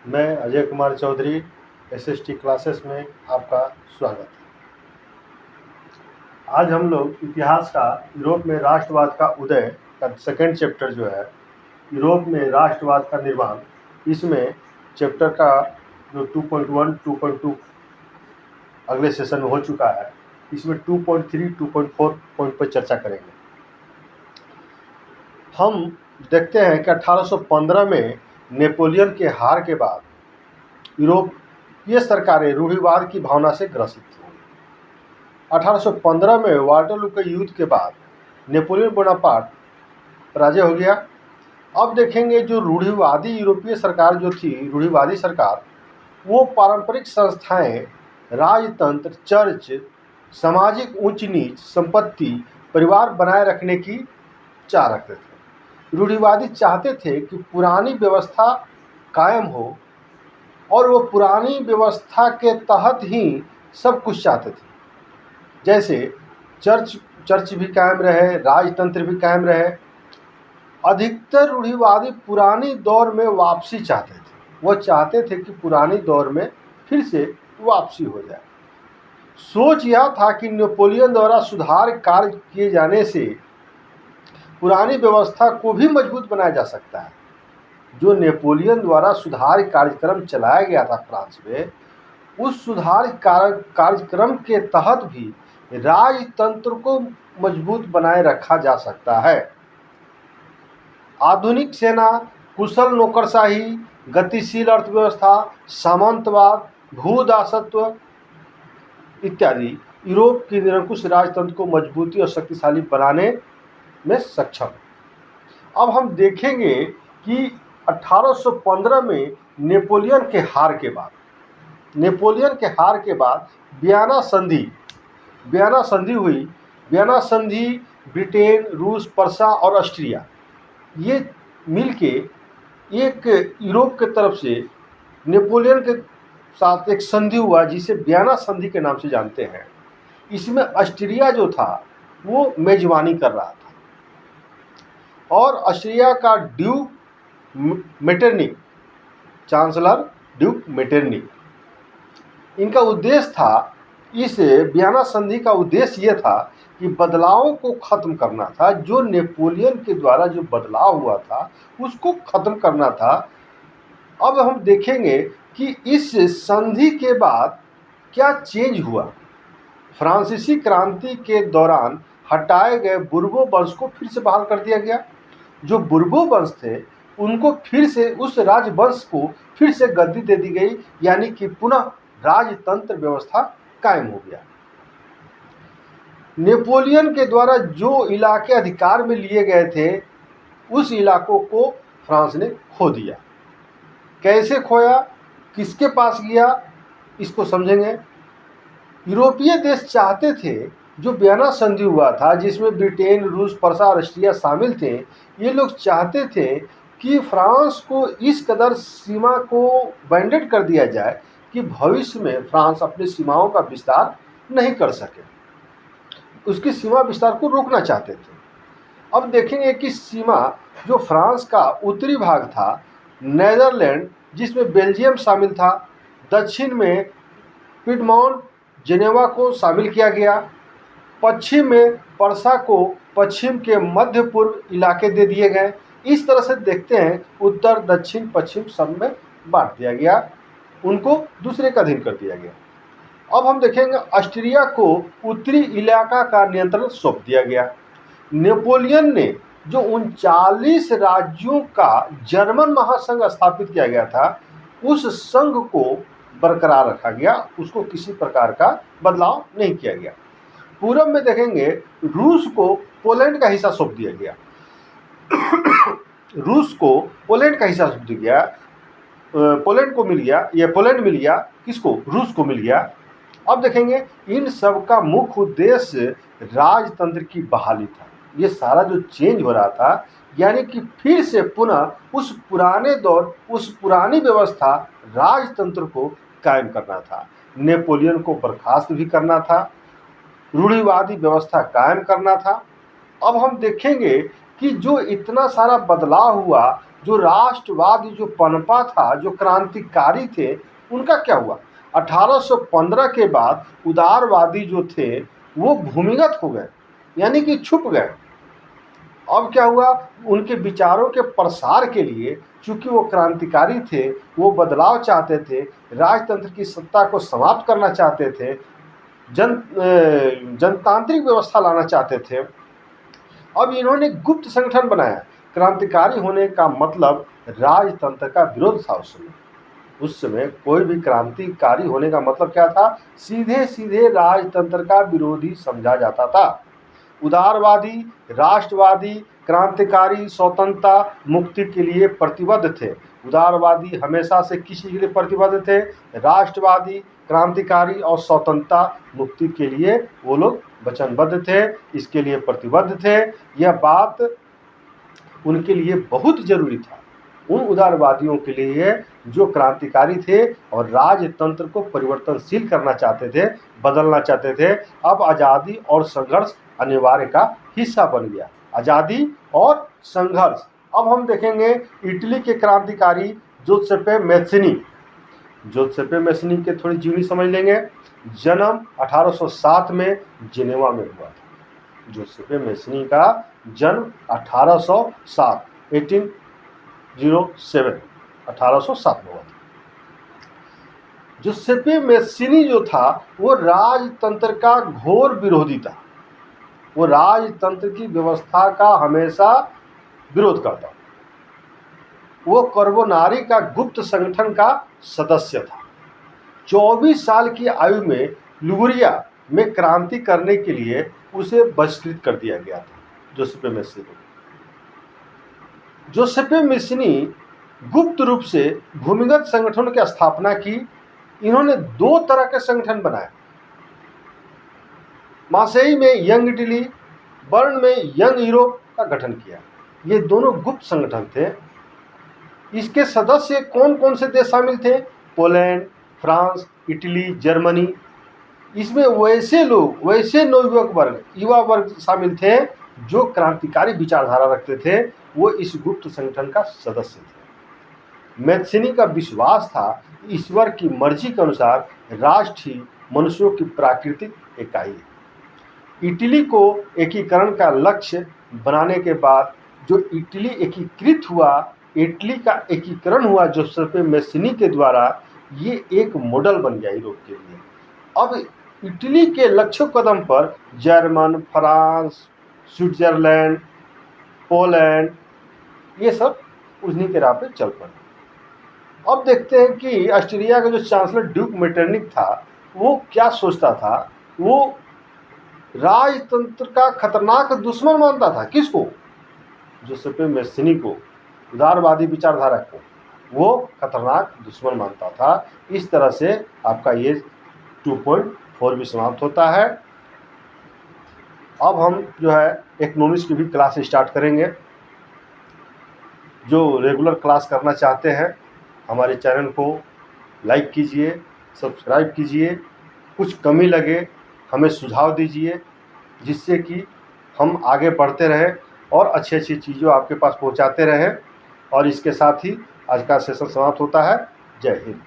मैं Ajay Kumar Chaudhary SST classes में आपका स्वागत है। आज हम लोग इतिहास का यूरोप में राष्ट्रवाद का उदय का सेकेंड चैप्टर जो है, यूरोप में राष्ट्रवाद का निर्माण, इसमें चैप्टर का जो 2.1, 2.2 अगले सेशन में हो चुका है, इसमें 2.3, 2.4 पॉइंट पर चर्चा करेंगे। हम देखते हैं कि 1815 में नेपोलियन के हार के बाद यूरोपीय सरकारें रूढ़िवाद की भावना से ग्रसित थीं। 1815 में वाटरलू के युद्ध के बाद नेपोलियन बोनापार्ट पराजय हो गया। अब देखेंगे जो रूढ़िवादी यूरोपीय सरकार जो थी, रूढ़िवादी सरकार, वो पारंपरिक संस्थाएं, राजतंत्र, चर्च, सामाजिक ऊंच नीच, संपत्ति, परिवार बनाए रखने की चाह रखते थे। रूढ़िवादी चाहते थे कि पुरानी व्यवस्था कायम हो और वो पुरानी व्यवस्था के तहत ही सब कुछ चाहते थे। जैसे चर्च भी कायम रहे, राजतंत्र भी कायम रहे। अधिकतर रूढ़िवादी पुरानी दौर में वापसी चाहते थे। वो चाहते थे कि पुरानी दौर में फिर से वापसी हो जाए। सोच यह था कि नेपोलियन द्वारा सुधार कार्य किए जाने से पुरानी व्यवस्था को भी मजबूत बनाया जा सकता है। जो नेपोलियन द्वारा सुधार कार्यक्रम चलाया गया था फ्रांस में, उस सुधार कार्यक्रम के तहत भी राजतंत्र को मजबूत बनाए रखा जा सकता है। आधुनिक सेना, कुशल नौकरशाही, गतिशील अर्थव्यवस्था, सामंतवाद, भूदासत्व इत्यादि यूरोप की निरंकुश राजतंत्र को मजबूती और शक्तिशाली बनाने में सक्षम। अब हम देखेंगे कि 1815 में नेपोलियन के हार के बाद वियना संधि हुई। वियना संधि ब्रिटेन, रूस, पर्सा और ऑस्ट्रिया ये मिलके एक यूरोप के तरफ से नेपोलियन के साथ एक संधि हुआ, जिसे वियना संधि के नाम से जानते हैं। इसमें ऑस्ट्रिया जो था वो मेजबानी कर रहा था और ऑस्ट्रिया का Duke Metternich, chancellor Duke Metternich, इनका उद्देश्य था, इस वियना संधि का उद्देश्य ये था कि बदलावों को खत्म करना था। जो नेपोलियन के द्वारा जो बदलाव हुआ था उसको खत्म करना था। अब हम देखेंगे कि इस संधि के बाद क्या चेंज हुआ। फ्रांसीसी क्रांति के दौरान हटाए गए बुर्बो वंश को फिर से बहाल कर दिया गया। जो बुर्बो वंश थे उनको फिर से, उस राजवंश को फिर से गद्दी दे दी गई, यानी कि पुनः राजतंत्र व्यवस्था कायम हो गया। नेपोलियन के द्वारा जो इलाके अधिकार में लिए गए थे उस इलाकों को फ्रांस ने खो दिया। कैसे खोया, किसके पास गया, इसको समझेंगे। यूरोपीय देश चाहते थे, जो वियना संधि हुआ था जिसमें ब्रिटेन, रूस, पर्सा और ऑस्ट्रिया शामिल थे, ये लोग चाहते थे कि फ्रांस को इस कदर सीमा को बैंडेड कर दिया जाए कि भविष्य में फ्रांस अपनी सीमाओं का विस्तार नहीं कर सके। उसकी सीमा विस्तार को रोकना चाहते थे। अब देखेंगे कि सीमा, जो फ्रांस का उत्तरी भाग था, नीदरलैंड जिसमें बेल्जियम शामिल था, दक्षिण में पिडमॉन्ट, जेनेवा को शामिल किया गया, पश्चिम में पर्सा को पश्चिम के मध्य पूर्व इलाके दे दिए गए। इस तरह से देखते हैं, उत्तर, दक्षिण, पश्चिम सब में बांट दिया गया, उनको दूसरे का अधीन कर दिया गया। अब हम देखेंगे ऑस्ट्रिया को उत्तरी इलाका का नियंत्रण सौंप दिया गया। नेपोलियन ने जो 39 राज्यों का जर्मन महासंघ स्थापित किया गया था, उस संघ को बरकरार रखा गया, उसको किसी प्रकार का बदलाव नहीं किया गया। पूरब में देखेंगे रूस को पोलैंड का हिस्सा सौंप दिया गया। रूस को पोलैंड का हिस्सा सौंप दिया गया, पोलैंड को मिल गया, या पोलैंड मिल गया, किसको, रूस को मिल गया। अब देखेंगे इन सब का मुख्य उद्देश्य राजतंत्र की बहाली था। ये सारा जो चेंज हो रहा था, यानी कि फिर से पुनः उस पुराने दौर, उस पुरानी व्यवस्था राजतंत्र को कायम करना था। नेपोलियन को बर्खास्त भी करना था, रूढ़िवादी व्यवस्था कायम करना था। अब हम देखेंगे कि जो इतना सारा बदलाव हुआ जो राष्ट्रवादी जो पनपा था, जो क्रांतिकारी थे, उनका क्या हुआ? 1815 के बाद उदारवादी जो थे वो भूमिगत हो गए, यानी कि छुप गए। अब क्या हुआ? उनके विचारों के प्रसार के लिए, चूंकि वो क्रांतिकारी थे, वो बदलाव चाहते थे, राजतंत्र की सत्ता को समाप्त करना चाहते थे, जनतांत्रिक व्यवस्था लाना चाहते थे। अब इन्होंने गुप्त संगठन बनाया। क्रांतिकारी होने का मतलब राजतंत्र का विरोध था उस समय कोई भी क्रांतिकारी होने का मतलब क्या था? सीधे सीधे राजतंत्र का विरोधी समझा जाता था। उदारवादी, राष्ट्रवादी, क्रांतिकारी स्वतंत्रता मुक्ति के लिए प्रतिबद्ध थे। उदारवादी हमेशा से किसी के लिए प्रतिबद्ध थे? राष्ट्रवादी, क्रांतिकारी और स्वतंत्रता मुक्ति के लिए वो लोग वचनबद्ध थे, इसके लिए प्रतिबद्ध थे। यह बात उनके लिए बहुत जरूरी था, उन उदारवादियों के लिए जो क्रांतिकारी थे और राजतंत्र को परिवर्तनशील करना चाहते थे, बदलना चाहते थे। अब आज़ादी और संघर्ष अनिवार्य का हिस्सा बन गया। आज़ादी और संघर्ष। अब हम देखेंगे इटली के क्रांतिकारी जोसेपे मैत्सिनी। जोसेपे मैत्सिनी के थोड़ी जीवनी समझ लेंगे। जन्म 1807 में जिनेवा में हुआ था। जोसेपे मैत्सिनी का जन्म 1807 1807 में हुआ था। जोसेपे मैत्सिनी जो था वो राजतंत्र का घोर विरोधी था। वो राजतंत्र की व्यवस्था का हमेशा विरोध करता। वो कार्बोनारी का गुप्त संगठन का सदस्य था। 24 साल की आयु में लिगुरिया में क्रांति करने के लिए उसे बहिष्कृत कर दिया गया था। जोसेपे मैत्सिनी गुप्त रूप से भूमिगत संगठनों की स्थापना की। इन्होंने 2 तरह के संगठन बनाए। मार्सेई में यंग इटली, बर्न में यंग यूरोप का गठन किया। ये दोनों गुप्त संगठन थे। इसके सदस्य कौन कौन से देश शामिल थे? Poland, France, Italy, Germany. इसमें वैसे लोग, वैसे युवा वर्ग शामिल थे जो क्रांतिकारी विचारधारा रखते थे। वो इस गुप्त संगठन का सदस्य थे। मैत्सिनी का विश्वास था कि ईश्वर की मर्जी के अनुसार राष्ट्र ही मनुष्यों की प्राकृतिक इकाई है। इटली को एकीकरण का लक्ष्य बनाने के बाद जो इटली एकीकृत हुआ, इटली का एकीकरण हुआ जोसेपे मैत्सिनी के द्वारा, ये एक मॉडल बन गया यूरोप के लिए। अब इटली के लक्ष्य कदम पर जर्मन, फ्रांस, स्विट्जरलैंड, पोलैंड, ये सब उन्हीं के राह पे चल पड़े। अब देखते हैं कि ऑस्ट्रिया का जो चांसलर ड्यूक मेटरनिक था, वो क्या सोचता था? वो राजतंत्र का खतरनाक दुश्मन मानता था। किसको? जोसेपे मैत्सिनी को, उदारवादी विचारधारा को वो खतरनाक दुश्मन मानता था। इस तरह से आपका ये 2.4 भी समाप्त होता है। अब हम जो है इकोनॉमिक्स की भी क्लास स्टार्ट करेंगे। जो रेगुलर क्लास करना चाहते हैं हमारे चैनल को लाइक कीजिए, सब्सक्राइब कीजिए। कुछ कमी लगे हमें सुझाव दीजिए, जिससे कि हम आगे बढ़ते रहें और अच्छी अच्छी चीज़ों आपके पास पहुंचाते रहें। और इसके साथ ही आज का सेशन समाप्त होता है। जय हिंद।